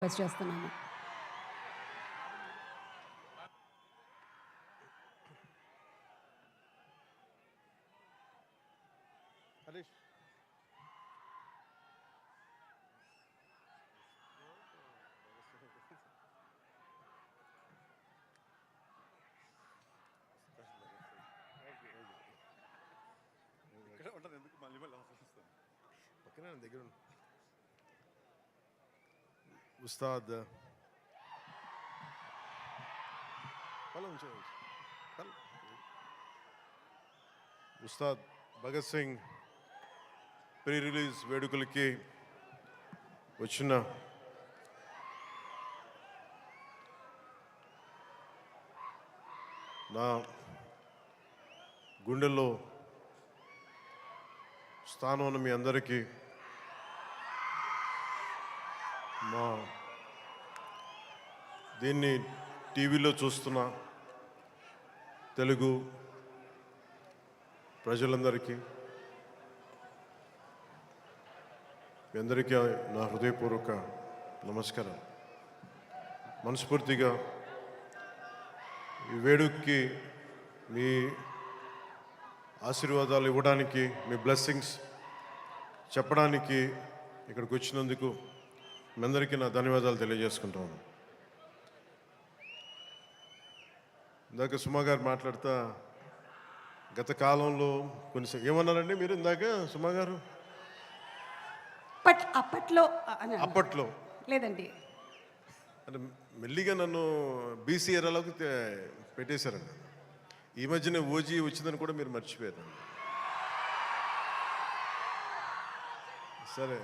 Request చేస్తున్నాను. దగ్గర Ustaad Ustaad Bhagat Singh pre release వేడుకలకి వచ్చిన నా గుండెల్లో స్థానం ఉన్న మీ అందరికీ మా దీన్ని టీవీలో చూస్తున్న తెలుగు ప్రజలందరికీ మీ అందరికీ నా హృదయపూర్వక నమస్కారం. మనస్ఫూర్తిగా ఈ వేడుకకి మీ ఆశీర్వాదాలు ఇవ్వడానికి, మీ బ్లెస్సింగ్స్ చెప్పడానికి ఇక్కడికి వచ్చినందుకు మీ అందరికీ నా ధన్యవాదాలు తెలియజేసుకుంటాను. ఇందాక సుమా గారు మాట్లాడుతా గత కాలంలో కొన్ని ఏమన్నారండి మీరు ఇందాక సుమా గారు? అప్పట్లో లేదండి, అంటే మెల్లిగా నన్ను బీసీ ఎరాలోకి పెట్టేశారండి. ఈ మధ్యన ఓజీ వచ్చిందని కూడా మీరు మర్చిపోయారు. సరే,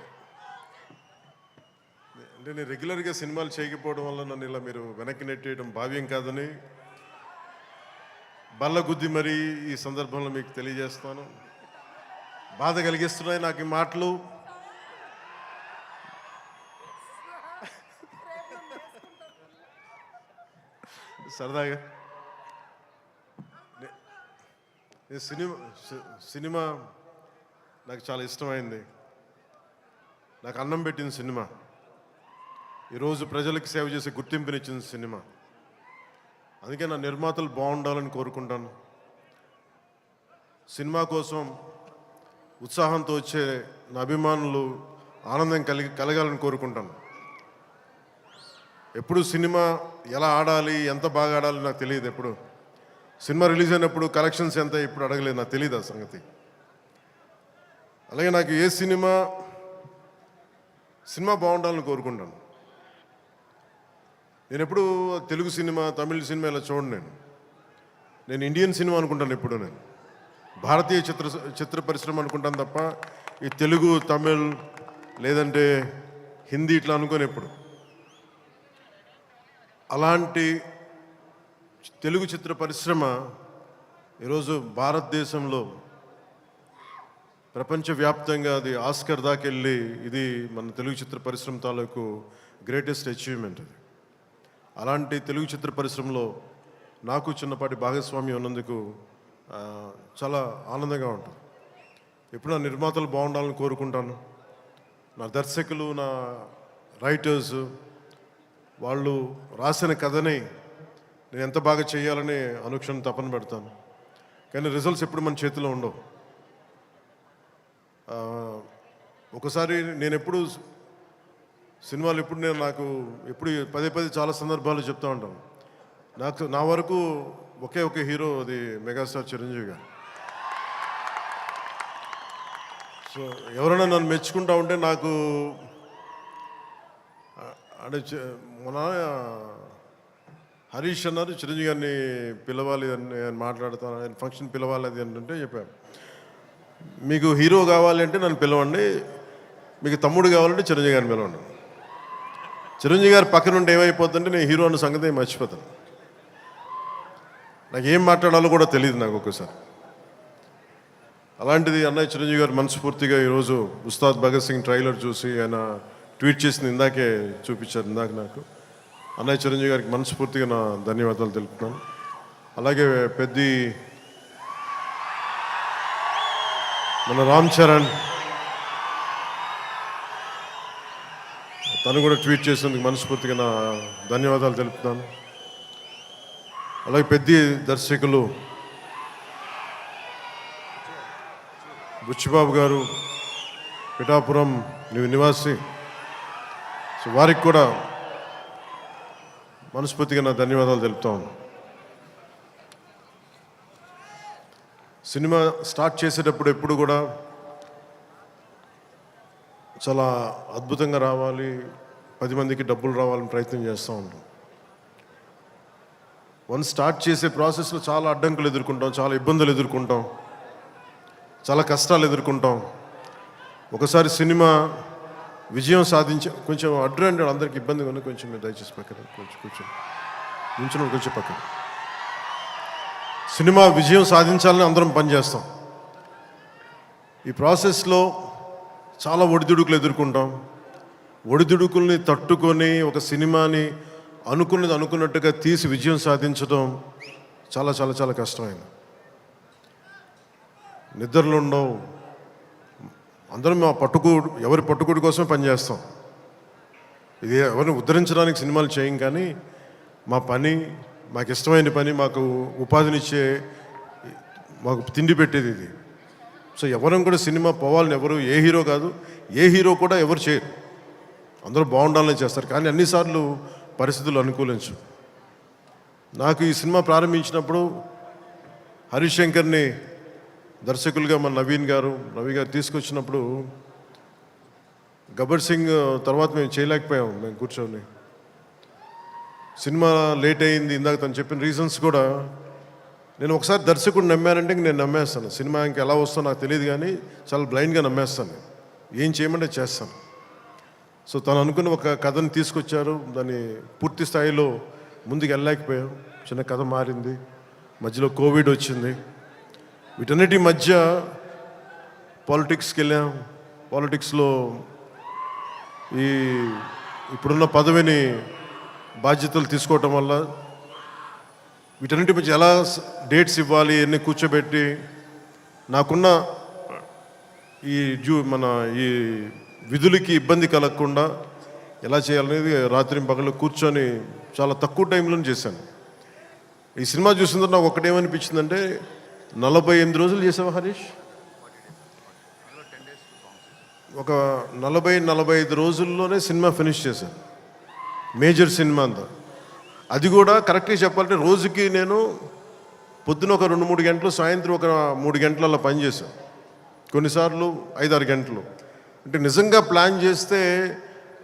అంటే నేను రెగ్యులర్గా సినిమాలు చేయకపోవడం వల్ల నన్ను ఇలా మీరు వెనక్కి నెట్టేయడం భావ్యం కాదని బల్లగుద్ది మరీ ఈ సందర్భంలో మీకు తెలియజేస్తాను. బాధ కలిగిస్తున్నాయి నాకు ఈ మాటలు. సరదాగా సినిమా నాకు చాలా ఇష్టమైంది. నాకు అన్నం పెట్టిన సినిమా, ఈరోజు ప్రజలకు సేవ చేసే గుర్తింపునిచ్చిన సినిమా. అందుకే నా నిర్మాతలు బాగుండాలని కోరుకుంటాను. సినిమా కోసం ఉత్సాహంతో వచ్చే నా అభిమానులు ఆనందం కలగాలని కోరుకుంటాను. ఎప్పుడు సినిమా ఎలా ఆడాలి, ఎంత బాగా ఆడాలి నాకు తెలియదు. ఎప్పుడు సినిమా రిలీజ్ అయినప్పుడు కలెక్షన్స్ ఎంత ఇప్పుడు అడగలేదు, నాకు తెలియదు ఆ సంగతి. అలాగే నాకు ఏ సినిమా బాగుండాలని కోరుకుంటాను. నేను ఎప్పుడు తెలుగు సినిమా, తమిళ సినిమా ఇలా చూడండి. నేను ఇండియన్ సినిమా అనుకుంటాను. ఎప్పుడు నేను భారతీయ చిత్ర పరిశ్రమ అనుకుంటాను తప్ప ఈ తెలుగు, తమిళ్ లేదంటే హిందీ ఇట్లా అనుకోని ఎప్పుడు. అలాంటి తెలుగు చిత్ర పరిశ్రమ ఈరోజు భారతదేశంలో ప్రపంచవ్యాప్తంగా అది ఆస్కర్ దాకెళ్ళి ఇది మన తెలుగు చిత్ర పరిశ్రమ తాలూకు గ్రేటెస్ట్ అచీవ్మెంట్ అది. అలాంటి తెలుగు చిత్ర పరిశ్రమలో నాకు చిన్నపాటి భాగస్వామ్యం ఉన్నందుకు చాలా ఆనందంగా ఉంటుంది. ఎప్పుడు నా నిర్మాతలు బాగుండాలని కోరుకుంటాను. నా దర్శకులు, నా రైటర్స్ వాళ్ళు రాసిన కథని నేను ఎంత బాగా చేయాలని అనుక్షణం తపన పెడతాను. కానీ రిజల్ట్స్ ఎప్పుడు మన చేతిలో ఉండవు. ఒకసారి నేను ఎప్పుడు సినిమాలు నాకు పదే చాలా సందర్భాలు చెప్తూ ఉంటాను. నా వరకు ఒకే హీరో, అది మెగాస్టార్ చిరంజీవి గారు. సో ఎవరైనా నన్ను మెచ్చుకుంటా ఉంటే నాకు అంటే మన హరీష్ అన్నారు చిరంజీవి గారిని పిలవాలి అని నేను మాట్లాడుతాను, ఆయన ఫంక్షన్ పిలవాలి అది అంటే చెప్పాను, మీకు హీరో కావాలి అంటే నన్ను పిలవండి, మీకు తమ్ముడు కావాలంటే చిరంజీవి గారిని పిలవండి. చిరంజీవి గారు పక్కన ఉంటే ఏమైపోతుందంటే నేను హీరో అన్న సంగతి మర్చిపోతాను. నాకు ఏం మాట్లాడాలో కూడా తెలియదు నాకు ఒక్కసారి. అలాంటిది అన్నయ్య చిరంజీవి గారు మనస్ఫూర్తిగా ఈరోజు ఉస్తాద్ భగత్ సింగ్ ట్రైలర్ చూసి ఆయన ట్వీట్ చేసింది ఇందాకే చూపించారు. నాకు అన్నయ్య చిరంజీవి గారికి మనస్ఫూర్తిగా నా ధన్యవాదాలు తెలుపుతున్నాను. అలాగే మన రామ్ చరణ్ తను కూడా ట్వీట్ చేసినందుకు మనస్ఫూర్తిగా నా ధన్యవాదాలు తెలుపుతున్నాను. అలాగే పెద్ద దర్శకులు బుచ్చిబాబు గారు, పిఠాపురం నివాసి, సో వారికి కూడా మనస్ఫూర్తిగా నా ధన్యవాదాలు తెలుపుతాను. సినిమా స్టార్ట్ చేసేటప్పుడు ఎప్పుడు కూడా చాలా అద్భుతంగా రావాలి, 10 మందికి డబ్బులు రావాలని ప్రయత్నం చేస్తూ ఉంటాం. వన్స్ స్టార్ట్ చేసే ప్రాసెస్లో చాలా అడ్డంకులు ఎదుర్కొంటాం, చాలా ఇబ్బందులు ఎదుర్కొంటాం, చాలా కష్టాలు ఎదుర్కొంటాం. ఒకసారి సినిమా విజయం సాధించ కొంచెం అడ్డు అందరికి ఇబ్బందిగా ఉంది, కొంచెం మీరు దయచేసి పక్కన కొంచెం నుంచుని కొంచెం పక్కన. సినిమా విజయం సాధించాలని అందరం పనిచేస్తాం. ఈ ప్రాసెస్లో చాలా ఒడిదుడుకులు ఎదుర్కొంటాం. ఒడిదుడుకుల్ని తట్టుకొని ఒక సినిమాని అనుకున్నట్టుగా తీసి విజయం సాధించడం చాలా చాలా చాలా కష్టమైంది. నిద్రలు ఉండవు. అందరం మా ఎవరి పట్టుకోడి కోసమే పనిచేస్తాం. ఇది ఎవరిని ఉద్ధరించడానికి సినిమాలు చేయం, కానీ మా పని, మాకు ఇష్టమైన పని, మాకు ఉపాధినిచ్చే, మాకు తిండి పెట్టేది ఇది. సో ఎవరం కూడా సినిమా పోవాలని ఎవరు, ఏ హీరో కాదు, ఏ హీరో కూడా ఎవరు చేయరు. అందరూ బాగుండాలని చేస్తారు, కానీ అన్నిసార్లు పరిస్థితులు అనుకూలించు. నాకు ఈ సినిమా ప్రారంభించినప్పుడు హరీష్ శంకర్ని దర్శకులుగా మన రవి గారు తీసుకొచ్చినప్పుడు గబ్బర్ సింగ్ తర్వాత మేము చేయలేకపోయాం. మేము కూర్చొని సినిమా లేట్ అయింది. ఇందాక తను చెప్పిన రీజన్స్ కూడా నేను ఒకసారి దర్శకుడు నమ్మానంటే నేను నమ్మేస్తాను. సినిమా ఇంకా ఎలా వస్తుందో నాకు తెలియదు, కానీ చాలా బ్లైండ్గా నమ్మేస్తాను. ఏం చేయమంటే చేస్తాను. సో తను అనుకున్న ఒక కథను తీసుకొచ్చారు, దాన్ని పూర్తి స్థాయిలో ముందుకు వెళ్ళలేకపోయాం. చిన్న కథ మారింది, మధ్యలో కోవిడ్ వచ్చింది. వీటన్నిటి మధ్య పాలిటిక్స్కి వెళ్ళాం. పాలిటిక్స్లో ఇప్పుడున్న పదవిని బాధ్యతలు తీసుకోవటం వల్ల వీటన్నిటి మధ్య ఎలా డేట్స్ ఇవ్వాలి అన్నీ కూర్చోబెట్టి నాకున్న ఈ విధులకి ఇబ్బంది కలగకుండా ఎలా చేయాలనేది రాత్రి పగలు కూర్చొని చాలా తక్కువ టైంలో చేశాను. ఈ సినిమా చూసిన తర్వాత నాకు ఒకటేమనిపించిందంటే, 48 రోజులు చేసావా హరీష్? ఒక 40-45 రోజుల్లోనే సినిమా ఫినిష్ చేశాను. మేజర్ సినిమా అంతా. అది కూడా కరెక్ట్గా చెప్పాలంటే రోజుకి నేను పొద్దున ఒక 2-3 గంటలు, సాయంత్రం ఒక 3 గంటలలో పనిచేశాను. కొన్నిసార్లు 5-6 గంటలు. అంటే నిజంగా ప్లాన్ చేస్తే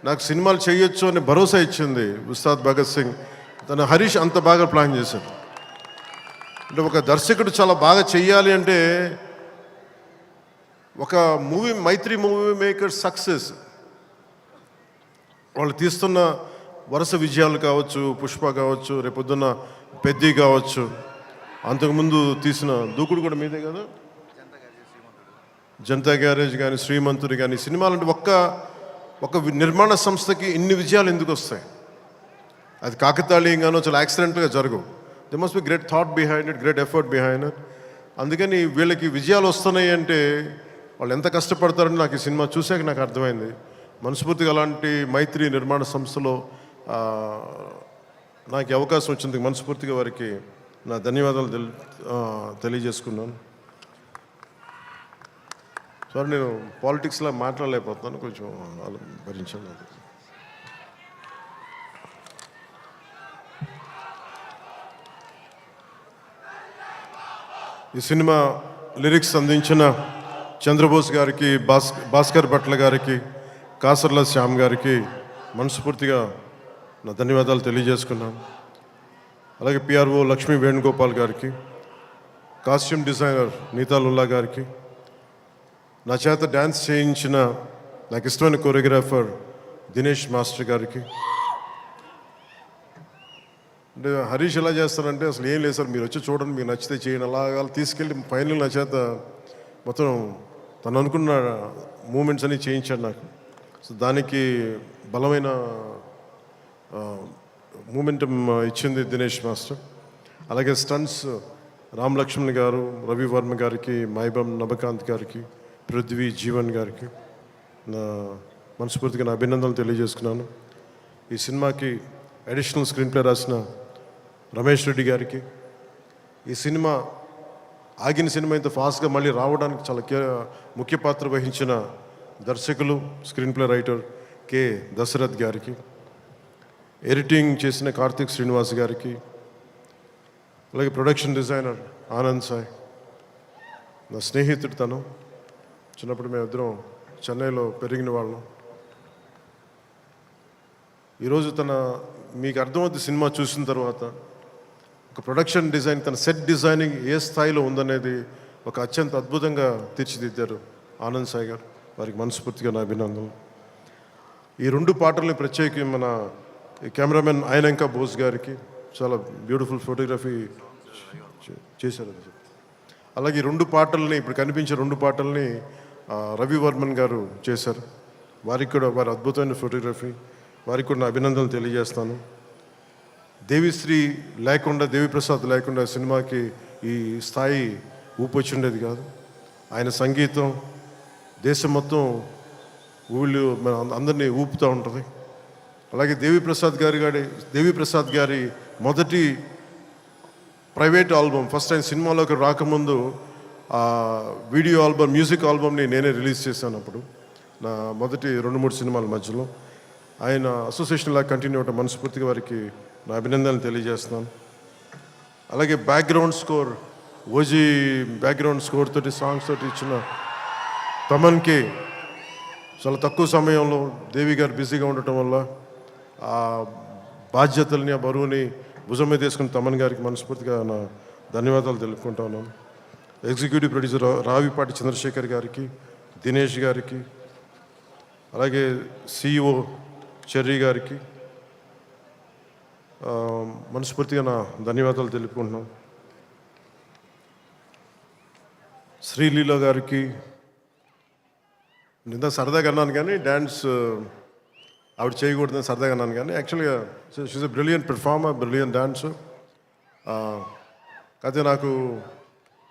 నాకు సినిమాలు చేయొచ్చు అనే భరోసా ఇచ్చింది ఉస్తాద్ భగత్ సింగ్. తను హరీష్ అంత బాగా ప్లాన్ చేశాడు. అంటే ఒక దర్శకుడు చాలా బాగా చెయ్యాలి అంటే ఒక మైత్రి మూవీ మేకర్ సక్సెస్, వాళ్ళు తీస్తున్న వరుస విజయాలు కావచ్చు, పుష్ప కావచ్చు, రేపొద్దున్న పెద్ది కావచ్చు, అంతకుముందు తీసిన దూకుడు కూడా మీదే కదా, జనతా గ్యారేజ్ కానీ, శ్రీమంతుడు కానీ, సినిమాలు అంటే ఒక నిర్మాణ సంస్థకి ఇన్ని విజయాలు ఎందుకు వస్తాయి? అది కాకతాళీయంగానో చాలా యాక్సిడెంట్గా జరగవు. They must be great thought behind it, great effort behind it. అందుకని వీళ్ళకి విజయాలు వస్తున్నాయి అంటే వాళ్ళు ఎంత కష్టపడతారని నాకు ఈ సినిమా చూశాక నాకు అర్థమైంది. మనస్ఫూర్తిగా అలాంటి మైత్రి నిర్మాణ సంస్థలో నాకు అవకాశం వచ్చింది. మనస్ఫూర్తిగా వారికి నా ధన్యవాదాలు తెలియజేసుకున్నాను. సార్, నేను పాలిటిక్స్లో మాట్లాడలేకపోతున్నాను, కొంచెం భరించండి. ఈ సినిమా లిరిక్స్ అందించిన చంద్రబోస్ గారికి, భాస్కర్ భట్ల గారికి, కాసర్ల శ్యామ్ గారికి మనస్ఫూర్తిగా నా ధన్యవాదాలు తెలియజేసుకున్నాను. అలాగే పిఆర్ఓ లక్ష్మీ వేణుగోపాల్ గారికి, కాస్ట్యూమ్ డిజైనర్ నీతాలుల్లా గారికి, నా చేత డ్యాన్స్ చేయించిన నాకు ఇష్టమైన కొరియోగ్రాఫర్ దినేష్ మాస్టర్ గారికి. అంటే హరీష్ ఎలా చేస్తారంటే అసలు ఏం లేదు సార్, మీరు వచ్చి చూడండి, మీకు నచ్చితే చేయండి, అలాగా తీసుకెళ్ళి ఫైనల్ నా చేత మొత్తం తను అనుకున్న మూమెంట్స్ అన్నీ చేయించాడు నాకు. సో దానికి బలమైన మూమెంటం ఇచ్చింది దినేష్ మాస్టర్. అలాగే స్టంట్స్ రామ్ లక్ష్మణ్ గారు, రవి వర్మ గారికి, మైబమ్ నబకాంత్ గారికి, పృథ్వీ జీవన్ గారికి మనస్ఫూర్తిగా నా అభినందనలు తెలియజేసుకున్నాను. ఈ సినిమాకి అడిషనల్ స్క్రీన్ ప్లే రాసిన రమేష్ రెడ్డి గారికి, ఈ సినిమా ఆగిన సినిమా ఇంత ఫాస్ట్గా మళ్ళీ రావడానికి చాలా ముఖ్య పాత్ర వహించిన దర్శకులు, screen play writer K Dashrath గారికి, ఎడిటింగ్ చేసిన కార్తిక్ శ్రీనివాస్ గారికి, అలాగే ప్రొడక్షన్ డిజైనర్ ఆనంద్ సాయ్, నా స్నేహితుడు తను. చిన్నప్పుడు మేమిద్దరం చెన్నైలో పెరిగిన వాళ్ళం. ఈరోజు మీకు అర్థమవుతుంది సినిమా చూసిన తర్వాత ఒక ప్రొడక్షన్ డిజైన్, తన సెట్ డిజైనింగ్ ఏ స్థాయిలో ఉందనేది ఒక అత్యంత అద్భుతంగా తీర్చిదిద్దారు ఆనంద్ సాయి గారు. వారికి మనస్ఫూర్తిగా నా అభినందనలు. ఈ 2 పాటల్ని ప్రత్యేకి మన కెమెరామెన్ ఆయనంక బోస్ గారికి చాలా బ్యూటిఫుల్ ఫోటోగ్రఫీ చేశారు. అలాగే ఈ 2 పాటల్ని, ఇప్పుడు కనిపించే 2 పాటల్ని రవి వర్మన్ గారు చేశారు. వారికి కూడా వారి అద్భుతమైన ఫోటోగ్రఫీ, వారికి కూడా నా అభినందనలు తెలియజేస్తాను. దేవిశ్రీ లేకుండా, దేవిప్రసాద్ లేకుండా సినిమాకి ఈ స్థాయి ఊపు వచ్చిండేది కాదు. ఆయన సంగీతం దేశం మొత్తం మన అందరినీ ఊపుతూ ఉంటుంది. అలాగే దేవిప్రసాద్ గారి మొదటి ప్రైవేట్ ఆల్బమ్, ఫస్ట్ టైం సినిమాలోకి రాకముందు వీడియో ఆల్బమ్, మ్యూజిక్ ఆల్బమ్ని నేనే రిలీజ్ చేశాను. అప్పుడు నా మొదటి 2-3 సినిమాల మధ్యలో ఆయన అసోసియేషన్ లాగా కంటిన్యూ అవటం మనస్ఫూర్తిగా వారికి నా అభినందనలు తెలియజేస్తున్నాను. అలాగే background score, OG background score తోటి, సాంగ్స్ తోటి ఇచ్చిన తమన్కి చాలా తక్కువ సమయంలో దేవి గారు బిజీగా ఉండటం వల్ల ఆ బాధ్యతల్ని, ఆ బరువుని భుజం మీద వేసుకుని తమన్ గారికి మనస్ఫూర్తిగా నా ధన్యవాదాలు తెలుపుకుంటా ఉన్నాను. ఎగ్జిక్యూటివ్ ప్రొడ్యూసర్ రావిపాటి చంద్రశేఖర్ గారికి, దినేష్ గారికి, అలాగే సిఇఓ చెర్రీ గారికి మనస్ఫూర్తిగా నా ధన్యవాదాలు తెలుపుకుంటున్నాను. శ్రీలీల గారికి నిన్న సరదాగా అన్నాను, కానీ డ్యాన్స్ ఆవిడ చేయకూడదని సరదాగా అన్నాను, కానీ యాక్చువల్గా she's a brilliant performer, brilliant dancer. అయితే నాకు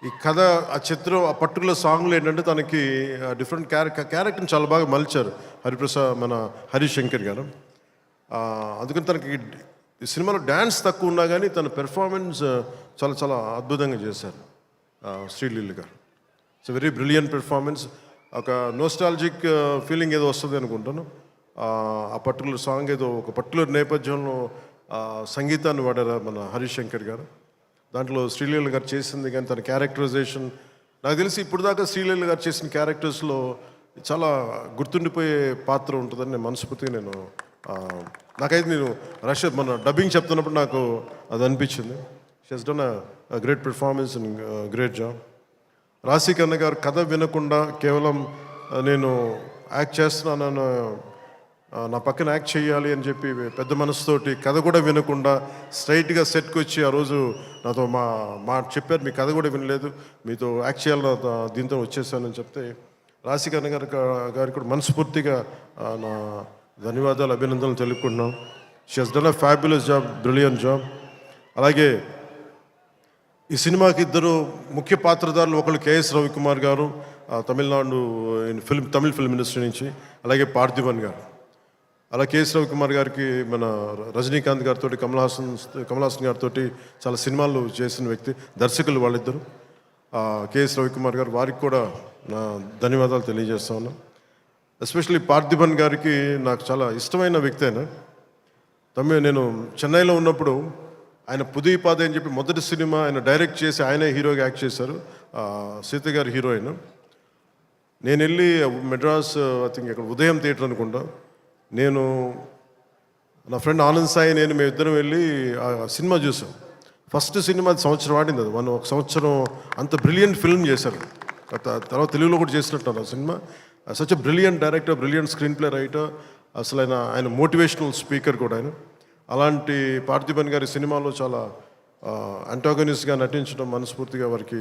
ఈ కథ, ఆ చిత్రం, ఆ పర్టికులర్ సాంగ్లో ఏంటంటే తనకి డిఫరెంట్ క్యారెక్టర్ని చాలా బాగా మలిచారు మన హరిశంకర్ గారు. అందుకని తనకి ఈ సినిమాలో డ్యాన్స్ తక్కువ ఉన్నా కానీ తన పెర్ఫార్మెన్స్ చాలా చాలా అద్భుతంగా చేశారు శ్రీలీల గారు. It's very brilliant performance. ఒక నోస్టాలజిక్ ఫీలింగ్ ఏదో వస్తుంది అనుకుంటాను. ఆ పర్టికులర్ సాంగ్ ఏదో ఒక పర్టికులర్ నేపథ్యంలో సంగీతాన్ని వాడారు మన హరిశంకర్ గారు. దాంట్లో శ్రీలీల గారు చేసింది కానీ తన క్యారెక్టరైజేషన్, నాకు తెలిసి ఇప్పుడు దాకా శ్రీలీల గారు చేసిన క్యారెక్టర్స్లో చాలా గుర్తుండిపోయే పాత్ర ఉంటుందని నేను మనస్ఫూర్తిగా నాకైతే నేను మన డబ్బింగ్ చెప్తున్నప్పుడు నాకు అది అనిపించింది. She has done a great performance and great job. రాశి కన్న గారు కథ వినకుండా కేవలం నేను యాక్ట్ చేస్తున్నాను, నా పక్కన యాక్ట్ చేయాలి అని చెప్పి పెద్ద మనసుతోటి కథ కూడా వినకుండా స్ట్రైట్గా సెట్కి వచ్చి ఆ రోజు నాతో మా చెప్పారు, మీ కథ కూడా వినలేదు, మీతో యాక్ట్ చేయాలని దీంతో వచ్చేసానని చెప్తే రాశికన్న గారికి కూడా మనస్ఫూర్తిగా నా ధన్యవాదాలు, అభినందనలు తెలుపుకుంటున్నాం. She has done a fabulous job, brilliant job. అలాగే ఈ సినిమాకి 2 ముఖ్య పాత్రధారులు, ఒకళ్ళు కేఎస్ రవికుమార్ గారు తమిళనాడు తమిళ ఫిల్మ్ ఇండస్ట్రీ నుంచి, అలాగే పార్థిబన్ గారు. అలా కేఎస్ రవికుమార్ గారికి మన రజనీకాంత్ గారితో, కమల్ హాసన్ గారితో చాలా సినిమాలు చేసిన వ్యక్తి, దర్శకులు వాళ్ళిద్దరు. కేఎస్ రవికుమార్ గారు, వారికి కూడా నా ధన్యవాదాలు తెలియజేస్తా ఉన్నాను. ఎస్పెషల్లీ పార్థిబన్ గారికి నాకు చాలా ఇష్టమైన వ్యక్తి. నేను చెన్నైలో ఉన్నప్పుడు ఆయన పుదీపాదే అని చెప్పి మొదటి సినిమా ఆయన డైరెక్ట్ చేసి ఆయనే హీరోగా యాక్ట్ చేశారు, సీత గారి హీరోయిన్. నేను వెళ్ళి మెడ్రాస్, ఐ థింక్ ఇక్కడ ఉదయం థియేటర్ అనుకుంటా, నేను నా ఫ్రెండ్ ఆనంద్ సాయి మేమిద్దరం వెళ్ళి ఆ సినిమా చూసాం. ఫస్ట్ సినిమా సంవత్సరం ఆడింది, అది ఒక సంవత్సరం అంత బ్రిలియంట్ ఫిల్మ్ చేశారు. తర్వాత తెలుగులో కూడా చేసినట్టు ఆ cinema. Such a brilliant director, brilliant screen play writer, అసలు ఆయన మోటివేషనల్ స్పీకర్ కూడా ఆయన. అలాంటి పార్థిబన్ గారి సినిమాలో చాలా అంటాగనిస్ట్గా నటించడం మనస్ఫూర్తిగా వారికి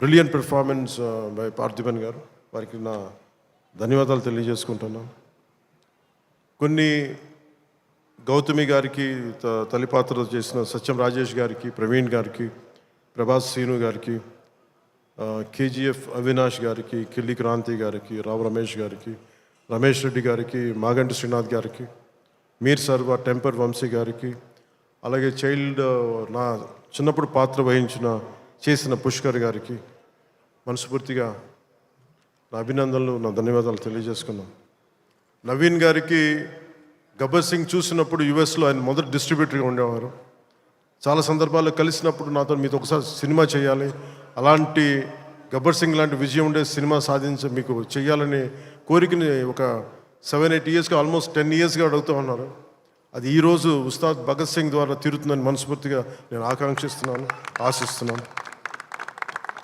బ్రిలియంట్ పెర్ఫార్మెన్స్ బై పార్థిబన్ గారు, వారికి నా ధన్యవాదాలు తెలియజేసుకుంటున్నాను. కొన్ని గౌతమి గారికి తల్లి పాత్ర చేసిన సత్యం రాజేష్ గారికి, ప్రవీణ్ గారికి, ప్రభాస్ సీను గారికి, కేజీఎఫ్ అవినాష్ గారికి, కిల్లి క్రాంతి గారికి, రావు రమేష్ గారికి, రమేష్ రెడ్డి గారికి, మాగంటి శ్రీనాథ్ గారికి, మీర్ సర్వ టెంపర్ వంశీ గారికి, అలాగే నా చిన్నప్పుడు పాత్ర చేసిన పుష్కర్ గారికి మనస్ఫూర్తిగా నా అభినందనలు, నా ధన్యవాదాలు తెలియజేసుకున్నాను. నవీన్ గారికి గబ్బర్ సింగ్ చూసినప్పుడు యుఎస్లో ఆయన మొదటి డిస్ట్రిబ్యూటర్గా ఉండేవారు. చాలా సందర్భాల్లో కలిసినప్పుడు నాతో మీతో ఒకసారి సినిమా చేయాలి, అలాంటి గబ్బర్ సింగ్ లాంటి విజయం ఉండే సినిమా మీకు చేయాలని కోరికని ఒక 7-8 ఇయర్స్గా, ఆల్మోస్ట్ 10 ఇయర్స్గా అడుగుతూ ఉన్నారు. అది ఈరోజు ఉస్తాద్ భగత్ సింగ్ ద్వారా తీరుతుందని మనస్ఫూర్తిగా నేను ఆకాంక్షిస్తున్నాను, ఆశిస్తున్నాను.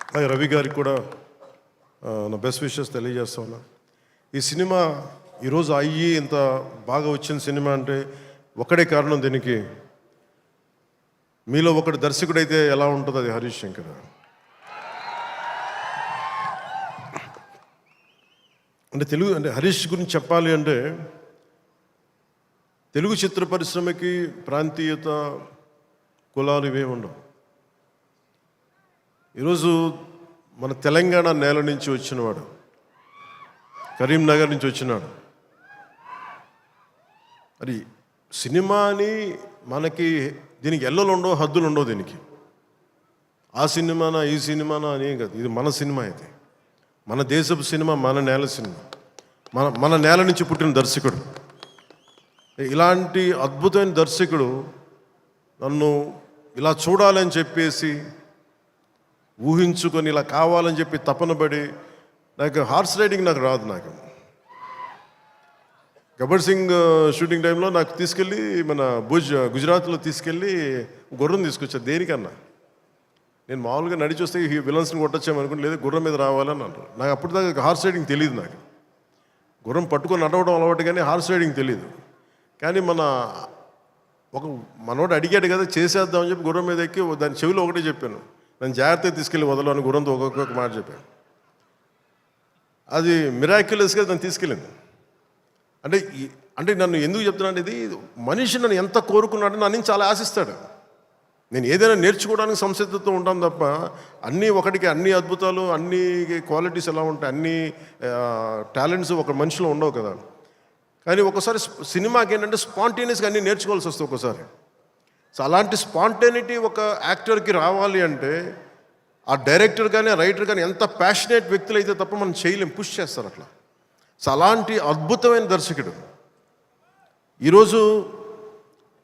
అలాగే రవి గారికి కూడా నా బెస్ట్ విషెస్ తెలియజేస్తాను. ఈ సినిమా ఈరోజు అయ్యి ఇంత బాగా వచ్చిన సినిమా అంటే ఒకడే కారణం. దీనికి మీలో ఒకటి దర్శకుడైతే ఎలా ఉంటుందో అది హరీష్ శంకర్. అంటే హరీష్ గురించి చెప్పాలి అంటే తెలుగు చిత్ర పరిశ్రమకి ప్రాంతీయత, కులాలు ఇవే ఉండవు. ఈరోజు మన తెలంగాణ నేల నుంచి వచ్చినవాడు, కరీంనగర్ నుంచి వచ్చినాడు. అది సినిమాని మనకి దీనికి ఎల్లలు ఉండవు, హద్దులు ఉండవు. దీనికి ఆ సినిమానా ఈ సినిమానా అని కాదు, ఇది మన సినిమా. ఇది మన దేశపు సినిమా, మన నేల సినిమా, మన నేల నుంచి పుట్టిన దర్శకుడు. ఇలాంటి అద్భుతమైన దర్శకుడు నన్ను ఇలా చూడాలని చెప్పేసి ఊహించుకొని ఇలా కావాలని చెప్పి తపన పడి, నాకు హార్స్ రైడింగ్ నాకు రాదు. నాకు గబ్బర్ సింగ్ షూటింగ్ టైంలో నాకు తీసుకెళ్ళి మన గుజరాత్లో తీసుకెళ్ళి గుర్రం తీసుకొచ్చారు. దేనికన్నా నేను మామూలుగా నడిచి వస్తే ఈ విలన్స్ని కొట్టచ్చామనుకుంటే, లేదు గుర్రం మీద రావాలని అంటారు. నాకు అప్పటిదాకా హార్స్ రైడింగ్ తెలియదు. నాకు గుర్రం పట్టుకొని నడవడం అలవాటు, కానీ హార్స్ రైడింగ్ తెలియదు. కానీ మనోడు అడిగాడు కదా, చేసేద్దామని చెప్పి గుర్రం మీద ఎక్కి దాని చెవిలో ఒకటే చెప్పాను, నన్ను జాగ్రత్తగా తీసుకెళ్ళి వదలని గుర్రంతో ఒక్కొక్క మాట చెప్పాను. అది మిరాక్యులస్గా నన్ను తీసుకెళ్ళింది. అంటే నన్ను ఎందుకు చెప్తున్నాను, ఇది మనిషి నన్ను ఎంత కోరుకున్నాడో నన్ను చాలా ఆశిస్తాడు. నేను ఏదైనా నేర్చుకోవడానికి సంసిద్ధతో ఉంటాను తప్ప అన్నీ ఒకటికి అన్ని అద్భుతాలు, అన్ని క్వాలిటీస్ ఎలా ఉంటాయి, అన్ని టాలెంట్స్ ఒక మనిషిలో ఉండవు కదా. కానీ ఒకసారి సినిమాకి ఏంటంటే స్పాంటేనియస్గా అన్నీ నేర్చుకోవాల్సి వస్తుంది ఒకసారి. సో అలాంటి స్పాంటేనిటీ ఒక యాక్టర్కి రావాలి అంటే ఆ డైరెక్టర్ కానీ రైటర్ కానీ ఎంత ప్యాషనేట్ వ్యక్తులు అయితే తప్ప మనం చేయలేం, పుష్ చేస్తారు అట్లా. సో అలాంటి అద్భుతమైన దర్శకుడు ఈరోజు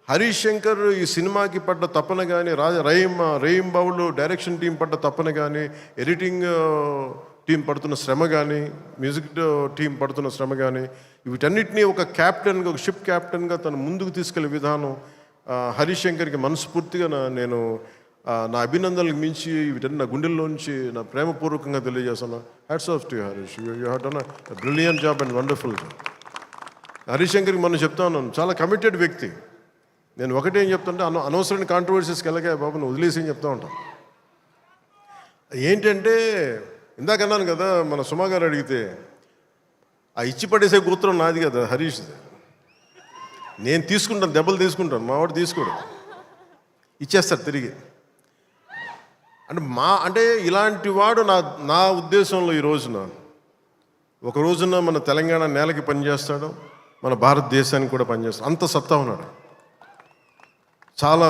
హరీష్ శంకర్ ఈ సినిమాకి పడ్డ తపన కానీ, రహీం బాబులు డైరెక్షన్ టీం పడ్డ తపన కానీ, ఎడిటింగ్ టీం పడుతున్న శ్రమ కానీ, మ్యూజిక్ టీం పడుతున్న శ్రమ కానీ, వీటన్నిటినీ ఒక క్యాప్టెన్గా, ఒక షిప్ క్యాప్టెన్గా తను ముందుకు తీసుకెళ్లే విధానం హరీష్ శంకర్కి మనస్ఫూర్తిగా నేను నా అభినందనలకు మించి వీటన్ని నా గుండెల్లోంచి నా ప్రేమపూర్వకంగా తెలియజేస్తాను. Hats off to you Harish, you have done a brilliant job and wonderful job. Harish శంకర్కి మనం చెప్తా ఉన్నాను, చాలా కమిటెడ్ వ్యక్తి. నేను ఒకటేం చెప్తుంటే అనవసరమైన కాంట్రవర్సీస్కి వెళ్ళగా బాబు నువ్వు వదిలేసి అని చెప్తా ఉంటాను. ఏంటంటే ఇందాక అన్నాను కదా, మన సుమా గారు అడిగితే ఆ ఇచ్చి పడేసే గోత్రం నాది కదా హరీష్. నేను తీసుకుంటాను, దెబ్బలు తీసుకుంటాను, మా వాడు తీసుకోడు, ఇచ్చేస్తాడు తిరిగి. అంటే ఇలాంటి వాడు నా ఉద్దేశంలో ఈ రోజున ఒక రోజున మన తెలంగాణ నేలకి పనిచేస్తాడు, మన భారతదేశానికి కూడా పనిచేస్తాడు. అంత సత్తా ఉన్నాడు, చాలా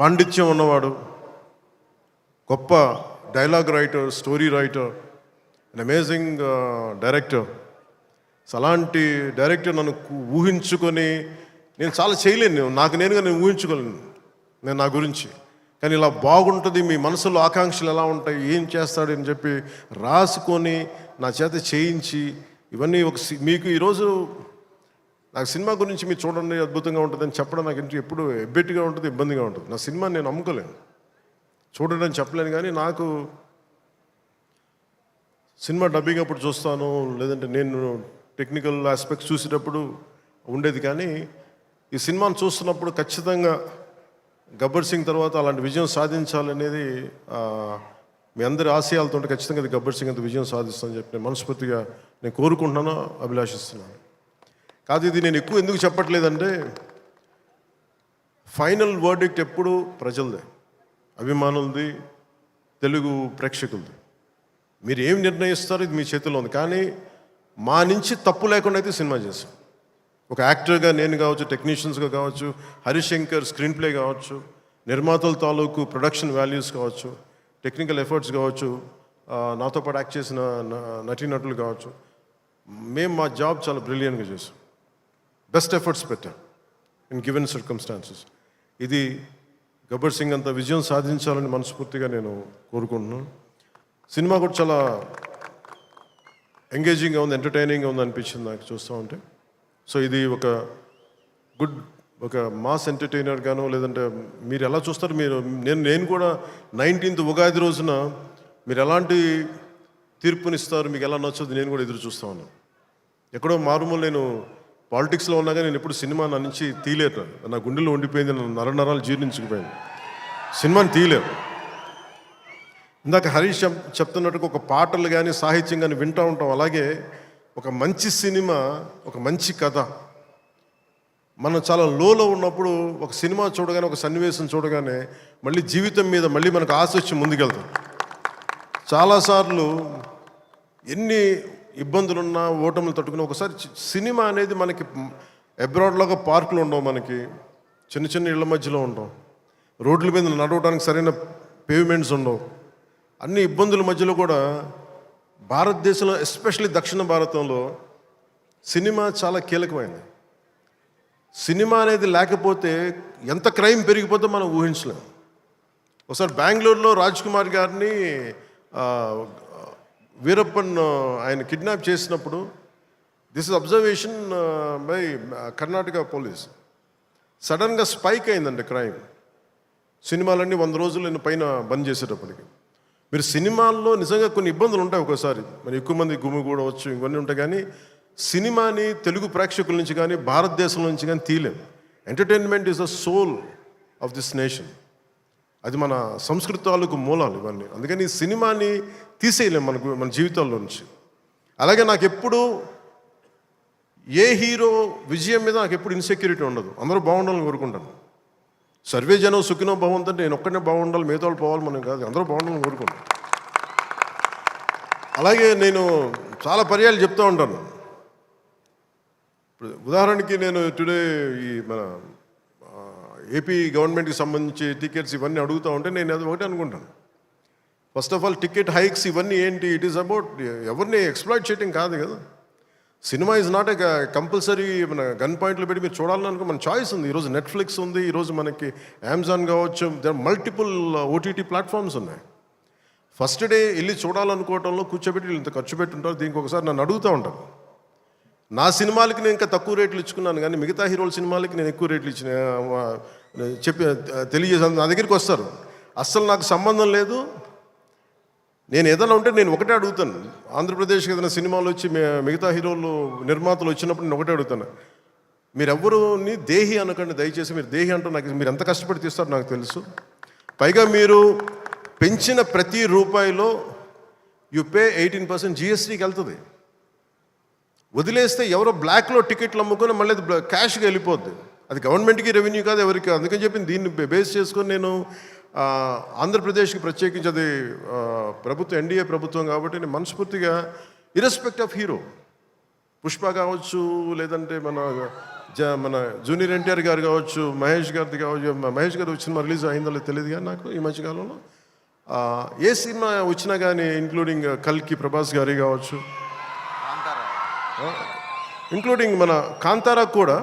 పాండిత్యం ఉన్నవాడు, గొప్ప dialogue writer, story writer, and amazing director. అలాంటి డైరెక్టర్ నన్ను ఊహించుకొని నేను చాలా చేయలేను, నేను ఊహించుకోలేను నేను నా గురించి. కానీ ఇలా బాగుంటుంది, మీ మనసులో ఆకాంక్షలు ఎలా ఉంటాయి, ఏం చేస్తాడు అని చెప్పి రాసుకొని నా చేత చేయించి ఇవన్నీ మీకు ఈరోజు నాకు సినిమా గురించి మీరు చూడండి అద్భుతంగా ఉంటుందని చెప్పడం నాకు ఎప్పుడు ఎబ్బెట్టుగా ఉంటుంది, ఇబ్బందిగా ఉంటుంది. నా సినిమా నేను అమ్ముకోలేను, చూడడం చెప్పలేను. కానీ నాకు సినిమా డబ్బింగ్ అప్పుడు చూస్తాను, లేదంటే నేను టెక్నికల్ ఆస్పెక్ట్స్ చూసేటప్పుడు ఉండేది. కానీ ఈ సినిమాను చూస్తున్నప్పుడు ఖచ్చితంగా గబ్బర్ సింగ్ తర్వాత అలాంటి విజయం సాధించాలనేది మీ అందరి ఆశయాలతో ఖచ్చితంగా అది గబ్బర్ సింగ్ అంత విజయం సాధిస్తానని చెప్పి నేను మనస్ఫూర్తిగా నేను కోరుకుంటున్నాను, అభిలాషిస్తున్నాను. కాదు ఇది నేను ఎక్కువ ఎందుకు చెప్పట్లేదంటే ఫైనల్ వర్డిక్ట్ ఎప్పుడు ప్రజలదే, అభిమానులది, తెలుగు ప్రేక్షకులది. మీరు ఏం నిర్ణయిస్తారో ఇది మీ చేతిలో ఉంది. కానీ మా నుంచి తప్పు లేకుండా అయితే సినిమా చేశాం. ఒక యాక్టర్గా నేను కావచ్చు, టెక్నీషియన్స్గా కావచ్చు, హరిశంకర్ స్క్రీన్ ప్లే కావచ్చు, నిర్మాతల తాలూకు ప్రొడక్షన్ వాల్యూస్ కావచ్చు, టెక్నికల్ ఎఫర్ట్స్ కావచ్చు, నాతో పాటు యాక్ట్ చేసిన నటీనటులు కావచ్చు, మేము మా జాబ్ చాలా బ్రిలియంట్గా చేసాం. బెస్ట్ ఎఫర్ట్స్ పెట్టాం ఇన్ గివెన్ సర్కమ్స్టాన్సెస్. ఇది గబ్బర్ సింగ్ అంత విజయం సాధించాలని మనస్ఫూర్తిగా నేను కోరుకుంటున్నాను. సినిమా కూడా చాలా ఎంగేజింగ్గా ఉంది, ఎంటర్టైనింగ్గా ఉంది అనిపించింది నాకు చూస్తూ ఉంటే. సో ఇది ఒక గుడ్, ఒక మాస్ ఎంటర్టైనర్గాను, లేదంటే మీరు ఎలా చూస్తారు, నేను కూడా 19th ఉగాది రోజున మీరు ఎలాంటి తీర్పునిస్తారు, మీకు ఎలా నచ్చదు నేను కూడా ఎదురు చూస్తూ ఉన్నాను. ఎక్కడో మారుమూల నేను పాలిటిక్స్లో ఉన్నాగా నేను ఎప్పుడు సినిమా నా నుంచి తీయలేరు, నా గుండెలో ఉండిపోయింది, నరనరాలు జీర్ణించుకుపోయింది, సినిమాని తీయలేరు. ఇందాక హరీష్ చెప్తున్నట్టుగా ఒక పాటలు కానీ సాహిత్యం కానీ వింటూ ఉంటాం. అలాగే ఒక మంచి సినిమా, ఒక మంచి కథ, మనం చాలా లోలో ఉన్నప్పుడు ఒక సినిమా చూడగానే, ఒక సన్నివేశం చూడగానే మళ్ళీ జీవితం మీద మళ్ళీ మనకు ఆశ వచ్చి ముందుకెళ్తాం. చాలాసార్లు ఎన్ని ఇబ్బందులున్నా, ఓటములు తట్టుకుని ఒకసారి సినిమా అనేది మనకి అబ్రాడ్లాగా పార్కులు ఉండవు, మనకి చిన్న చిన్న ఇళ్ల మధ్యలో ఉంటాం, రోడ్ల మీద నడవడానికి సరైన పేవ్మెంట్స్ ఉండవు, అన్ని ఇబ్బందుల మధ్యలో కూడా భారతదేశంలో, ఎస్పెషల్లీ దక్షిణ భారతంలో సినిమా చాలా కీలకమైంది. సినిమా అనేది లేకపోతే ఎంత క్రైమ్ పెరిగిపోతే మనం ఊహించలేము. ఒకసారి బెంగళూరులో రాజ్ కుమార్ గారిని వీరప్పన్ ఆయన కిడ్నాప్ చేసినప్పుడు, this is observation by Karnataka police, సడన్గా స్పైక్ అయిందండి క్రైమ్. సినిమాలన్నీ 100 రోజులు పైన బంద్ చేసేటప్పటికి. మీరు సినిమాల్లో నిజంగా కొన్ని ఇబ్బందులు ఉంటాయి, ఒకసారి మరి ఎక్కువ మంది గుమిగూడవచ్చు, ఇవన్నీ ఉంటాయి, కానీ సినిమాని తెలుగు ప్రేక్షకుల నుంచి కానీ భారతదేశం నుంచి కానీ తీయలేం. Entertainment is the soul of this nation. అది మన సంస్కృతాలకు మూలాలు ఇవన్నీ. అందుకని ఈ సినిమాని తీసేయలేం మన జీవితాల్లో నుంచి. అలాగే నాకు ఎప్పుడు ఏ హీరో విజయం మీద నాకు ఎప్పుడు ఇన్సెక్యూరిటీ ఉండదు. అందరూ బాగుండాలని కోరుకుంటాను. సర్వే జనం సుఖినో భవంతంటే నేను ఒక్కనే బాగుండాలి, మిగతా వాళ్ళు పోవాలి మనం కాదు, అందరూ బాగుండాలని కోరుకుంటాను. అలాగే నేను చాలా పర్యాలు చెప్తూ ఉంటాను. ఇప్పుడు ఉదాహరణకి నేను టుడే ఈ మన ఏపీ గవర్నమెంట్కి సంబంధించి టికెట్స్ ఇవన్నీ అడుగుతూ ఉంటే నేను అది ఒకటే అనుకుంటాను. First of all ticket hikes ఇవన్నీ ఏంటి, ఇట్ ఈస్ అబౌట్ ఎవరిని ఎక్స్ప్లాయిట్ చేయడం కాదు కదా. Cinema is not a compulsory మన గన్ పాయింట్లు పెట్టి మీరు చూడాలనుకో మన చాయిస్ ఉంది. ఈరోజు నెట్ఫ్లిక్స్ ఉంది, ఈరోజు మనకి అమెజాన్ కావచ్చు, దర్ మల్టిపుల్ ఓటీటీ ప్లాట్ఫామ్స్ ఉన్నాయి. ఫస్ట్ డే వెళ్ళి చూడాలనుకోవటంలో కూర్చోబెట్టి ఇంత ఖర్చు పెట్టుంటారు. దీనికి ఒకసారి నన్ను అడుగుతూ ఉంటాను. నా సినిమాలకి నేను ఇంకా తక్కువ రేట్లు ఇచ్చుకున్నాను, కానీ మిగతా హీరోల సినిమాలకి నేను ఎక్కువ రేట్లు ఇచ్చిన చెప్పి తెలియజేసాను. నా దగ్గరికి వస్తారు, అస్సలు నాకు సంబంధం లేదు, నేను ఏదైనా ఉంటే నేను ఒకటే అడుగుతాను. ఆంధ్రప్రదేశ్కి ఏదైనా సినిమాలు వచ్చి మిగతా హీరోలు నిర్మాతలు వచ్చినప్పుడు నేను ఒకటే అడుగుతాను, మీరెవ్వరూని దేహి అనకండి దయచేసి. మీరు దేహి అంటూ నాకు మీరు ఎంత కష్టపడి తీస్తారో నాకు తెలుసు. పైగా మీరు పెంచిన ప్రతి రూపాయిలో యు పే 18% జిఎస్టీకి వెళ్తుంది. వదిలేస్తే ఎవరో బ్లాక్లో టికెట్లు అమ్ముకొని మళ్ళీ అది క్యాష్గా వెళ్ళిపోద్ది. అది గవర్నమెంట్కి రెవెన్యూ కాదు, ఎవరికి. అందుకని చెప్పి దీన్ని బేస్ చేసుకొని నేను ఆంధ్రప్రదేశ్కి ప్రత్యేకించి అది ప్రభుత్వం, ఎన్డీఏ ప్రభుత్వం కాబట్టి నేను మనస్ఫూర్తిగా ఇర్రెస్పెక్ట్ ఆఫ్ హీరో, పుష్ప కావచ్చు, లేదంటే మన జూనియర్ ఎన్టీఆర్ గారు కావచ్చు, మహేష్ గారిది కావచ్చు. మహేష్ గారు వచ్చిన రిలీజ్ అయిందో లేదో తెలియదు కానీ నాకు ఈ మధ్యకాలంలో ఏ సినిమా వచ్చినా కానీ, ఇంక్లూడింగ్ కల్కి ప్రభాస్ గారి కావచ్చు, ఇంక్లూడింగ్ మన కాంతారా కూడా,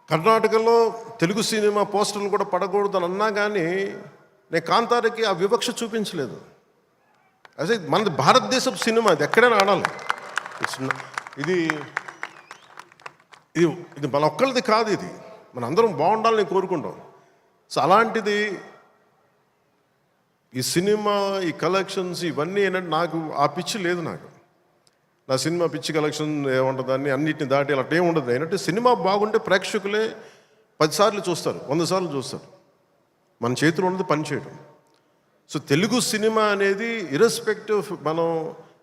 కర్ణాటకలో తెలుగు సినిమా పోస్టర్లు కూడా పడకూడదు అని అన్నా కానీ నేను కాంతారకి ఆ వివక్ష చూపించలేదు. అదే మనది భారతదేశపు సినిమా, ఇది ఎక్కడైనా ఆడాలి. ఇది ఇది ఇది మన ఒక్కరిది కాదు, ఇది మన అందరం బాగుండాలని కోరుకుంటాం. సో అలాంటిది ఈ సినిమా, ఈ కలెక్షన్స్ ఇవన్నీ ఏంటంటే నాకు ఆ పిచ్చి లేదు. నాకు నా సినిమా పిచ్చి కలెక్షన్ ఏముంటుందని అన్నిటిని దాటి అలా ఏమి ఉండదు. ఏంటంటే సినిమా బాగుంటే ప్రేక్షకులే 10 సార్లు చూస్తారు, 100 సార్లు చూస్తారు. మన చేతిలో ఉన్నది పని చేయడం. సో తెలుగు సినిమా అనేది ఇర్రెస్పెక్టివ్, మనం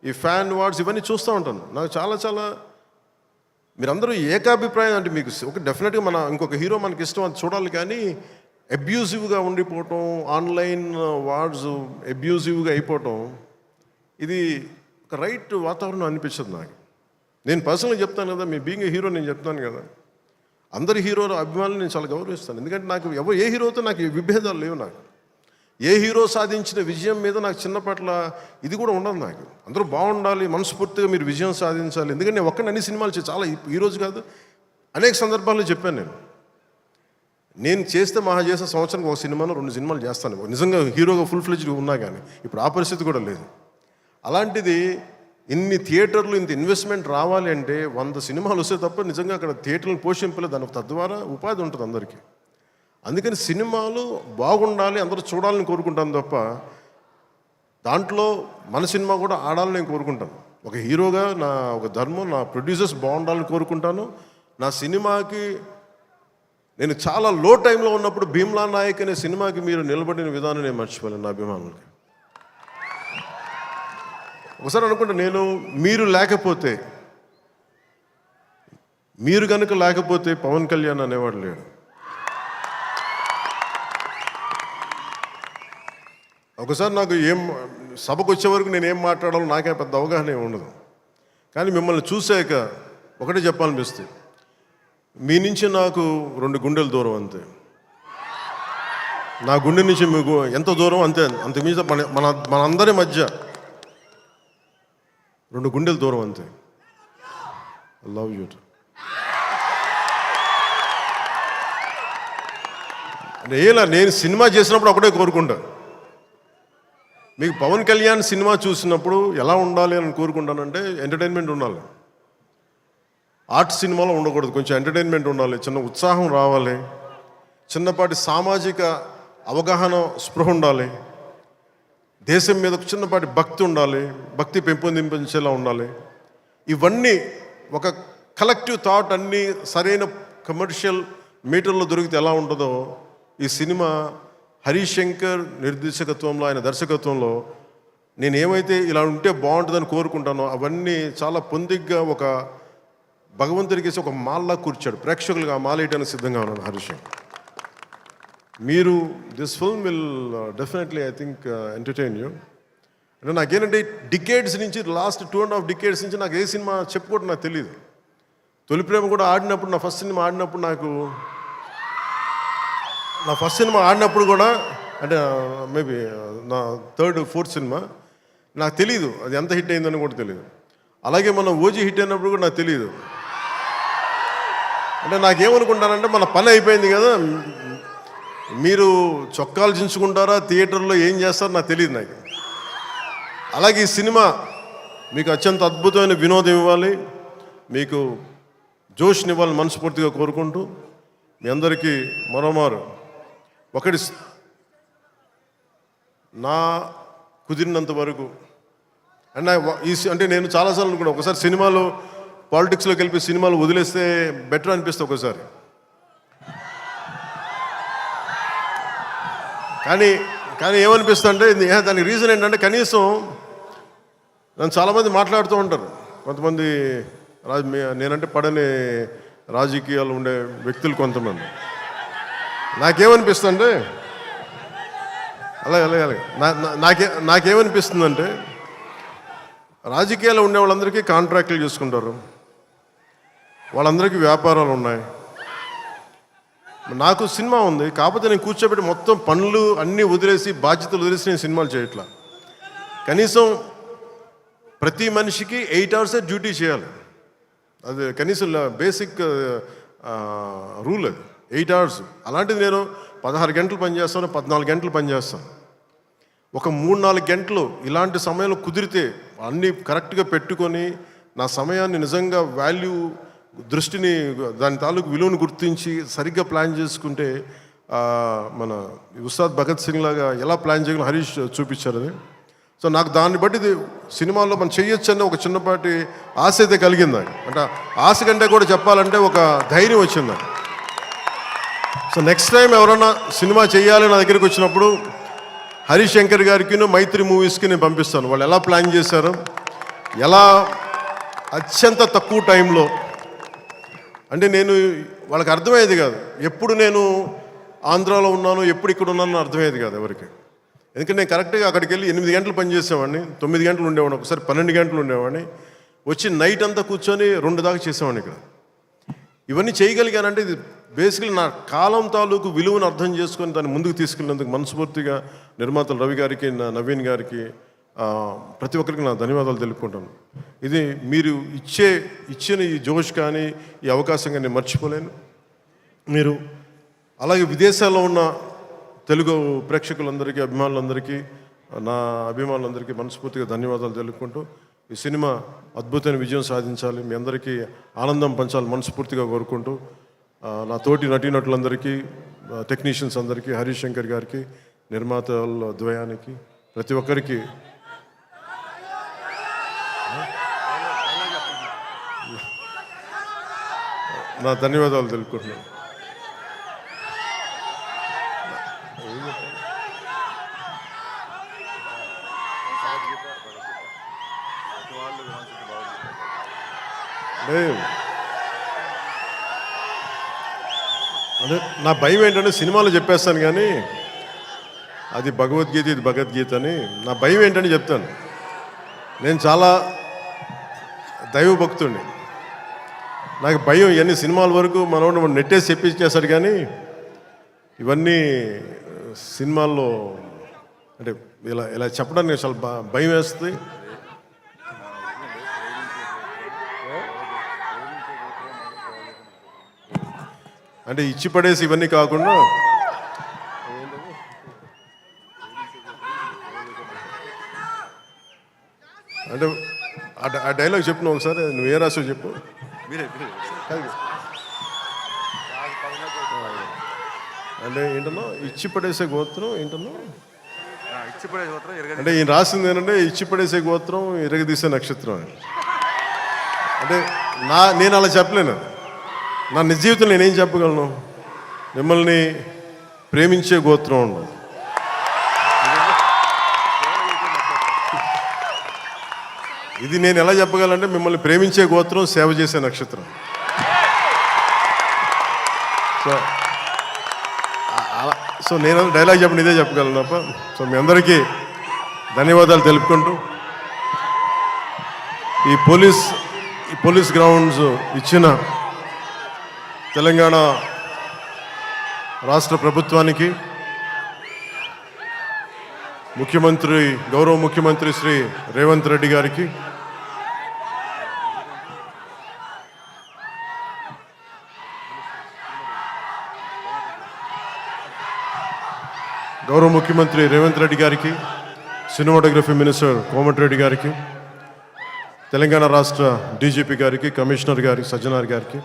ఈ ఫ్యాన్ వార్డ్స్ ఇవన్నీ చూస్తూ ఉంటాను. నాకు చాలా చాలా మీరందరూ ఏకాభిప్రాయం అంటే మీకు ఒక డెఫినెట్గా మన ఇంకొక హీరో మనకి ఇష్టం అది చూడాలి, కానీ అబ్యూజివ్గా ఉండిపోవటం, ఆన్లైన్ వార్డ్స్ అబ్యూజివ్గా అయిపోవటం, ఇది ఒక రైట్ వాతావరణం అనిపించదు నాకు. నేను పర్సనల్గా చెప్తాను కదా, మీ బీయింగ్ ఏ హీరో నేను చెప్తాను కదా, అందరి హీరోల అభిమానులు నేను చాలా గౌరవిస్తాను. ఎందుకంటే నాకు ఏ హీరోతో నాకు విభేదాలు లేవు. నాకు ఏ హీరో సాధించిన విజయం మీద నాకు చిన్నపట్ల ఇది కూడా ఉండదు. నాకు అందరూ బాగుండాలి, మనస్ఫూర్తిగా మీరు విజయం సాధించాలి. ఎందుకంటే నేను ఒక్కడిని అన్ని సినిమాలు చాలా ఈరోజు కాదు, అనేక సందర్భాల్లో చెప్పాను. నేను చేస్తే మహా చేసే సంవత్సరానికి ఒక సినిమాను 2 సినిమాలు చేస్తాను, నిజంగా హీరోగా ఫుల్ ఫ్లెడ్జ్గా ఉన్నా. కానీ ఇప్పుడు ఆ పరిస్థితి కూడా లేదు. అలాంటిది ఇన్ని థియేటర్లు ఇంత ఇన్వెస్ట్మెంట్ రావాలి అంటే 100 సినిమాలు వస్తే తప్ప నిజంగా అక్కడ థియేటర్లను పోషింపలేదు. దాని తద్వారా ఉపాధి ఉంటుంది అందరికీ. అందుకని సినిమాలు బాగుండాలి, అందరూ చూడాలని కోరుకుంటాను తప్ప దాంట్లో మన సినిమా కూడా ఆడాలని నేను కోరుకుంటాను. ఒక హీరోగా నా ఒక ధర్మం, నా ప్రొడ్యూసర్స్ బాగుండాలని కోరుకుంటాను. నా సినిమాకి నేను చాలా లో టైంలో ఉన్నప్పుడు భీమ్లా నాయక్ అనే సినిమాకి మీరు నిలబడిన విధానం నేను మర్చిపోలేను నా అభిమానులకి. ఒకసారి అనుకుంటా, నేను మీరు కనుక లేకపోతే పవన్ కళ్యాణ్ అనేవాడు లేడు. ఒకసారి నాకు సభకు వచ్చే వరకు నేను ఏం మాట్లాడాలో నాకే పెద్ద అవగాహన ఉండదు. కానీ మిమ్మల్ని చూశాక ఒకటే చెప్పాలనిపిస్తుంది, మీ నుంచి నాకు 2 గుండెల దూరం అంతే. నా గుండె నుంచి మీకు ఎంత దూరం అంత మీద మనందరి మధ్య 2 గుండెల దూరం అంతే. I love you. నేను సినిమా చేసినప్పుడు ఒకటే కోరుకుంటా, మీకు పవన్ కళ్యాణ్ సినిమా చూసినప్పుడు ఎలా ఉండాలి అని కోరుకుంటానంటే ఎంటర్టైన్మెంట్ ఉండాలి. ఆర్ట్ సినిమాలో ఉండకూడదు, కొంచెం ఎంటర్టైన్మెంట్ ఉండాలి, చిన్న ఉత్సాహం రావాలి, చిన్నపాటి సామాజిక అవగాహన స్పృహ ఉండాలి, దేశం మీద చిన్నపాటి భక్తి ఉండాలి, భక్తి పెంపొందించేలా ఉండాలి. ఇవన్నీ ఒక కలెక్టివ్ థాట్ అన్నీ సరైన కమర్షియల్ మీటర్లో దొరికితే ఎలా ఉంటుందో ఈ సినిమా హరీష్ శంకర్ నిర్దేశకత్వంలో, ఆయన దర్శకత్వంలో నేను ఏమైతే ఇలా ఉంటే బాగుంటుందని కోరుకుంటానో అవన్నీ చాలా పొందిగ్గా ఒక భగవంతుడికి ఒక మాల్లా కూర్చాడు. ప్రేక్షకులుగా ఆ మాల వేయడానికి సిద్ధంగా ఉన్నాను హరీష్ శంకర్. మీరు this film will definitely I think entertain you. అంటే నాకేంటంటే డికేడ్స్ నుంచి లాస్ట్ 2.5 డికేడ్స్ నుంచి నాకు ఏ సినిమా చెప్పుకోవడం నాకు తెలియదు. తొలి ప్రేమ కూడా ఆడినప్పుడు, నా ఫస్ట్ సినిమా ఆడినప్పుడు కూడా అంటే మేబీ నా 3rd, 4th సినిమా నాకు తెలియదు అది ఎంత హిట్ అయిందని కూడా తెలియదు. అలాగే మన ఓజీ హిట్ అయినప్పుడు కూడా నాకు తెలియదు. అంటే నాకేమనుకుంటానంటే మన పని అయిపోయింది కదా, మీరు చొక్కాలు చించుకుంటారా, థియేటర్లో ఏం చేస్తారో నాకు తెలియదు నాకు. అలాగే ఈ సినిమా మీకు అత్యంత అద్భుతమైన వినోదం ఇవ్వాలి, మీకు జోష్నివ్వాలని మనస్ఫూర్తిగా కోరుకుంటూ మీ అందరికీ మరోమారు ఒకటి నా కుదిరినంత వరకు అంటే నేను చాలాసార్లు అనుకున్నాను, ఒకసారి సినిమాలో పాలిటిక్స్లోకి వెళ్ళి సినిమాలు వదిలేస్తే బెటర్ అనిపిస్తుంది ఒకసారి. కానీ ఏమనిపిస్తుంది అంటే దానికి రీజన్ ఏంటంటే కనీసం నన్ను చాలామంది మాట్లాడుతూ ఉంటారు, కొంతమంది నేనంటే పడని రాజకీయాలు ఉండే వ్యక్తులు కొంతమంది. నాకేమనిపిస్తుందంటే అలాగే నాకేమనిపిస్తుందంటే రాజకీయాలు ఉండే వాళ్ళందరికీ కాంట్రాక్టులు చేసుకుంటారు, వాళ్ళందరికీ వ్యాపారాలు ఉన్నాయి. నాకు సినిమా ఉంది, కాకపోతే నేను కూర్చోబెట్టి మొత్తం పనులు అన్నీ వదిలేసి బాధ్యతలు వదిలేసి నేను సినిమాలు చేయట్లా. కనీసం ప్రతి మనిషికి 8 hours డ్యూటీ చేయాలి, అది కనీసం బేసిక్ రూల్ అది 8 hours. అలాంటిది నేను 16 గంటలు పనిచేస్తాను, 14 గంటలు పనిచేస్తాను. ఒక 3-4 గంటలు ఇలాంటి సమయంలో కుదిరితే అన్నీ కరెక్ట్గా పెట్టుకొని నా సమయాన్ని నిజంగా దృష్టిని దాని తాలూకు విలువను గుర్తించి సరిగ్గా ప్లాన్ చేసుకుంటే మన ఉస్తాద్ భగత్ సింగ్ లాగా ఎలా ప్లాన్ చేయగలం హరీష్ చూపించారు అది. సో నాకు దాన్ని బట్టి సినిమాలో మనం చేయొచ్చు అనే ఒక చిన్నపాటి ఆశ అయితే కలిగింది. అంటే ఆశ కంటే కూడా చెప్పాలంటే ఒక ధైర్యం వచ్చింది. సో నెక్స్ట్ టైం ఎవరైనా సినిమా చేయాలి నా దగ్గరికి వచ్చినప్పుడు హరీష్ శంకర్ గారికి మైత్రి మూవీస్కి నేను పంపిస్తాను. వాళ్ళు ఎలా ప్లాన్ చేశారు, ఎలా అత్యంత తక్కువ టైంలో, అంటే నేను వాళ్ళకి అర్థమయ్యేది కాదు. ఎప్పుడు నేను ఆంధ్రాలో ఉన్నాను, ఎప్పుడు ఇక్కడ ఉన్నాను అర్థమయ్యేది కాదు ఎవరికి. ఎందుకంటే నేను కరెక్ట్గా అక్కడికి వెళ్ళి 8 గంటలు పనిచేసేవాడిని, 9 గంటలు ఉండేవాడిని, ఒకసారి 12 గంటలు ఉండేవాడిని. వచ్చి నైట్ అంతా కూర్చొని 2 దాకా చేసేవాడిని ఇక్కడ. ఇవన్నీ చేయగలిగానంటే ఇది బేసికలీ నా కాలం తాలూకు విలువను అర్థం చేసుకొని దాన్ని ముందుకు తీసుకెళ్ళినందుకు మనస్ఫూర్తిగా నిర్మాతలు రవి గారికి, నవీన్ గారికి, ప్రతి ఒక్కరికి నా ధన్యవాదాలు తెలుపుకుంటాను. ఇది మీరు ఇచ్చిన ఈ జోష్ కానీ ఈ అవకాశం కానీ నేను మర్చిపోలేను. మీరు అలాగే విదేశాల్లో ఉన్న తెలుగు ప్రేక్షకులందరికీ, అభిమానులందరికీ, నా అభిమానులందరికీ మనస్ఫూర్తిగా ధన్యవాదాలు తెలుపుకుంటూ ఈ సినిమా అద్భుతమైన విజయం సాధించాలి, మీ అందరికీ ఆనందం పంచాలి మనస్ఫూర్తిగా కోరుకుంటూ నా తోటి నటీనటులందరికీ, టెక్నీషియన్స్ అందరికీ, హరీష్ శంకర్ గారికి, నిర్మాతల ద్వయానికి, ప్రతి ఒక్కరికి నా ధన్యవాదాలు తెలుపుకుంటున్నాను. అదే నా భయం ఏంటంటే సినిమాలో చెప్పేస్తాను కానీ అది భగవద్గీత, ఇది భగవద్గీత అని. నా భయం ఏంటని చెప్తాను. నేను చాలా దైవభక్తుడిని. నాకు భయం ఇవన్నీ సినిమాల వరకు మనోడు నెట్టేసి చెప్పించేశాడు కానీ ఇవన్నీ సినిమాల్లో అంటే ఇలా ఇలా చెప్పడానికి చాలా భయం వేస్తుంది. అంటే ఇచ్చి పడేసి ఇవన్నీ కాకుండా అంటే ఆ డైలాగ్ చెప్పిన ఒకసారి, నువ్వు ఏ రాసో చెప్పు. అంటే ఏంటన్నా ఇచ్చి పడేసే గోత్రం ఏంటన్నా, అంటే ఈయన రాసింది ఏంటంటే ఇచ్చి పడేసే గోత్రం ఇరగదీసే నక్షత్రం అని. అంటే నేను అలా చెప్పలేను. నా నిజ జీవితంలో నేనేం చెప్పగలను? మిమ్మల్ని ప్రేమించే గోత్రం ఉండదు. ఇది నేను ఎలా చెప్పగలంటే మిమ్మల్ని ప్రేమించే గోత్రం, సేవ చేసే నక్షత్రం. సో నేను డైలాగ్ చెప్పండి ఇదే చెప్పగలను తప్ప. సో మీ అందరికీ ధన్యవాదాలు తెలుపుకుంటూ ఈ పోలీస్ గ్రౌండ్స్ ఇచ్చిన తెలంగాణ రాష్ట్ర ప్రభుత్వానికి, గౌరవ ముఖ్యమంత్రి శ్రీ రేవంత్ రెడ్డి గారికి, సినిమాటోగ్రఫీ మినిస్టర్ కోమటిరెడ్డి గారికి, తెలంగాణ రాష్ట్ర డీజీపీ గారికి, కమిషనర్ గారికి, సజ్జనార్ గారికి,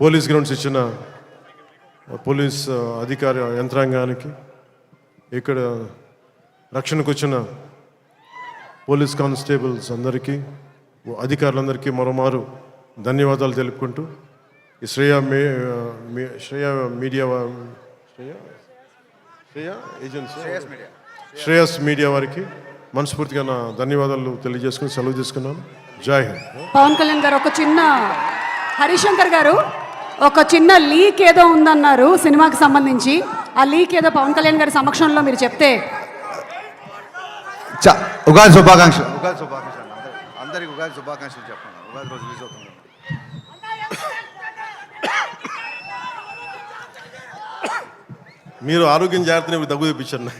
పోలీస్ గ్రౌండ్స్ ఇచ్చిన పోలీస్ అధికార యంత్రాంగానికి, ఇక్కడ రక్షణకు వచ్చిన పోలీస్ కానిస్టేబుల్స్ అందరికీ, అధికారులందరికీ మరోమారు ధన్యవాదాలు తెలుపుకుంటూ ఈ శ్రేయస్ మీడియా వారికి మనస్ఫూర్తిగా నా ధన్యవాదాలు తెలియజేసుకుని సెలవు తీసుకున్నాను. జై హింద్. పవన్ కళ్యాణ్ గారు ఒక చిన్న, హరిశంకర్ గారు ఒక చిన్న లీక్ ఏదో ఉందన్నారు సినిమాకి సంబంధించి. ఆ లీక్ ఏదో పవన్ కళ్యాణ్ గారి సమక్షంలో మీరు చెప్తే. ఉగాది శుభాకాంక్షలు. అందరికి ఉగాది శుభాకాంక్షలు చెప్పండి. ఉగాది రోజు రిలీజ్ అవుతుంది. మీరు ఆరోగ్యం జాగ్రత్తని దగ్గు తెప్పించండి.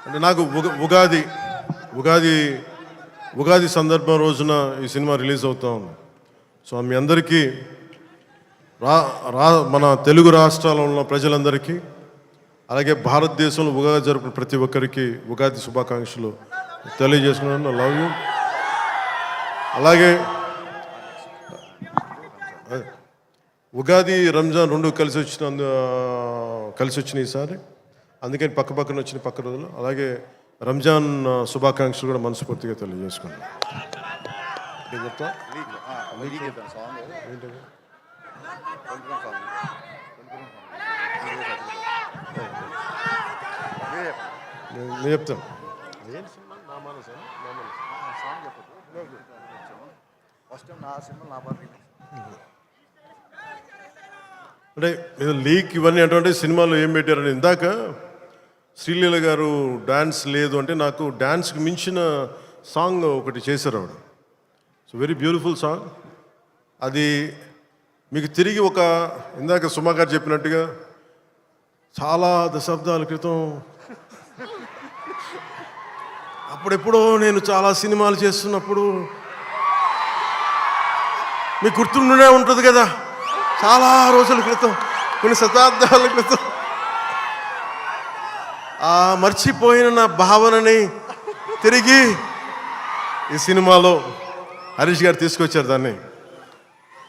అంటే నాకు ఉగాది సందర్భం రోజున ఈ సినిమా రిలీజ్ అవుతా ఉంది. సో మీ అందరికీ మన తెలుగు రాష్ట్రాల్లో ఉన్న ప్రజలందరికీ, అలాగే భారతదేశంలో ఉగాది జరుపుకున్న ప్రతి ఒక్కరికి ఉగాది శుభాకాంక్షలు తెలియజేసుకున్నాను. Love you. అలాగే ఉగాది, రంజాన్ రెండు కలిసి వచ్చినాయి ఈసారి. అందుకని పక్కన వచ్చిన పక్క రోజులు. అలాగే రంజాన్ శుభాకాంక్షలు కూడా మనస్ఫూర్తిగా తెలియజేసుకున్నాను. నేను చెప్తాను. ఫస్ట్ నా సినిమా నా పార్టీ అంటే ఇది లీక్ ఇవన్నీ అటువంటి సినిమాలో ఏం పెట్టారని ఇందాక శ్రీలీల గారు డ్యాన్స్ లేదు అంటే నాకు డ్యాన్స్కి మించిన సాంగ్ ఒకటి చేశారు ఆవిడ. So very beautiful song. అది మీకు తిరిగి ఒక ఇందాక సుమా గారు చెప్పినట్టుగా చాలా దశాబ్దాల క్రితం అప్పుడెప్పుడో నేను చాలా సినిమాలు చేస్తున్నప్పుడు మీకు గుర్తుండే ఉంటుంది కదా, చాలా రోజుల క్రితం, కొన్ని శతాబ్దాల క్రితం ఆ మర్చిపోయిన నా భావనని తిరిగి ఈ సినిమాలో హరీష్ గారు తీసుకొచ్చారు దాన్ని.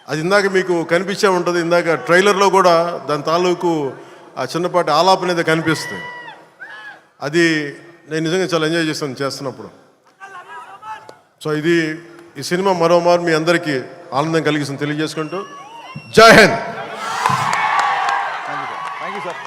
అది ఇందాక మీకు కనిపించే ఉంటుంది, ఇందాక ట్రైలర్లో కూడా దాని తాలూకు ఆ చిన్నపాటి ఆలాపన అనేది కనిపిస్తుంది. అది నేను నిజంగా చాలా ఎంజాయ్ చేస్తున్నప్పుడు. సో ఇది ఈ సినిమా మరోమారు మీ అందరికీ ఆనందం కలిగిస్తుంది తెలియజేసుకుంటూ జై హింద్. Thank you sir.